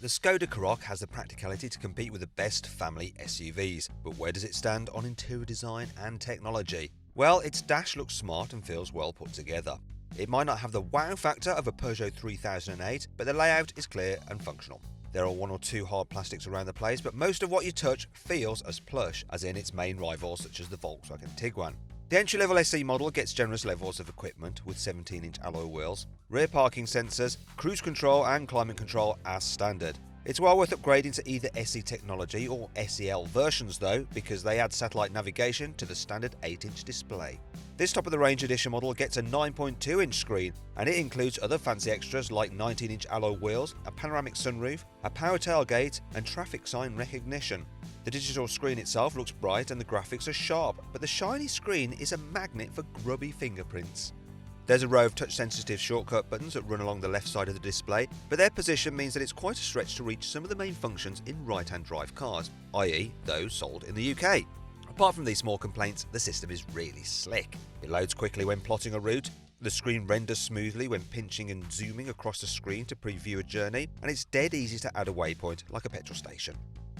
The Skoda Karoq has the practicality to compete with the best family SUVs, but where does it stand on interior design and technology? Well, its dash looks smart and feels well put together. It might not have the wow factor of a Peugeot 3008, but the layout is clear and functional. There are one or two hard plastics around the place, but most of what you touch feels as plush as in its main rivals such as the Volkswagen Tiguan. The entry-level SE model gets generous levels of equipment with 17-inch alloy wheels, rear parking sensors, cruise control and climate control as standard. It's well worth upgrading to either SE technology or SEL versions though, because they add satellite navigation to the standard 8-inch display. This top-of-the-range edition model gets a 9.2-inch screen, and it includes other fancy extras like 19-inch alloy wheels, a panoramic sunroof, a power tailgate and traffic sign recognition. The digital screen itself looks bright and the graphics are sharp, but the shiny screen is a magnet for grubby fingerprints. There's a row of touch-sensitive shortcut buttons that run along the left side of the display, but their position means that it's quite a stretch to reach some of the main functions in right-hand drive cars, i.e. those sold in the UK. Apart from these small complaints, the system is really slick. It loads quickly when plotting a route, the screen renders smoothly when pinching and zooming across the screen to preview a journey, and it's dead easy to add a waypoint like a petrol station.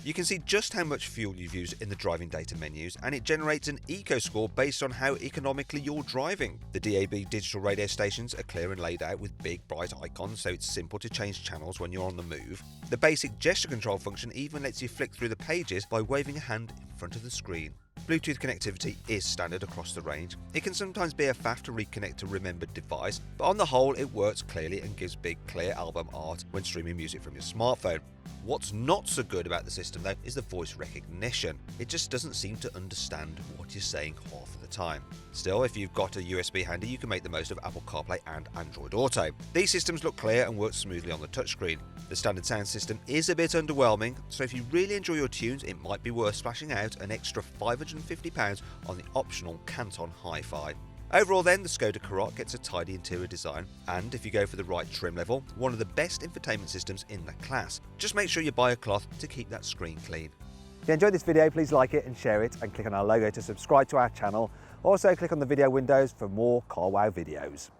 You can see just how much fuel you've used in the driving data menus, and it generates an eco score based on how economically you're driving. The DAB digital radio stations are clear and laid out with big bright icons, so it's simple to change channels when you're on the move. The basic gesture control function even lets you flick through the pages by waving a hand in front of the screen. Bluetooth connectivity is standard across the range. It can sometimes be a faff to reconnect to a remembered device, but on the whole it works clearly and gives big clear album art when streaming music from your smartphone. What's not so good about the system though is the voice recognition. It just doesn't seem to understand what you're saying half of the time. Still, if you've got a USB handy, you can make the most of Apple CarPlay and Android Auto. These systems look clear and work smoothly on the touchscreen. The standard sound system is a bit underwhelming, so if you really enjoy your tunes, it might be worth splashing out an extra £550 on the optional Canton Hi-Fi. Overall then, the Skoda Karoq gets a tidy interior design, and if you go for the right trim level, one of the best infotainment systems in the class. Just make sure you buy a cloth to keep that screen clean. If you enjoyed this video, please like it and share it, and click on our logo to subscribe to our channel. Also click on the video windows for more CarWow videos.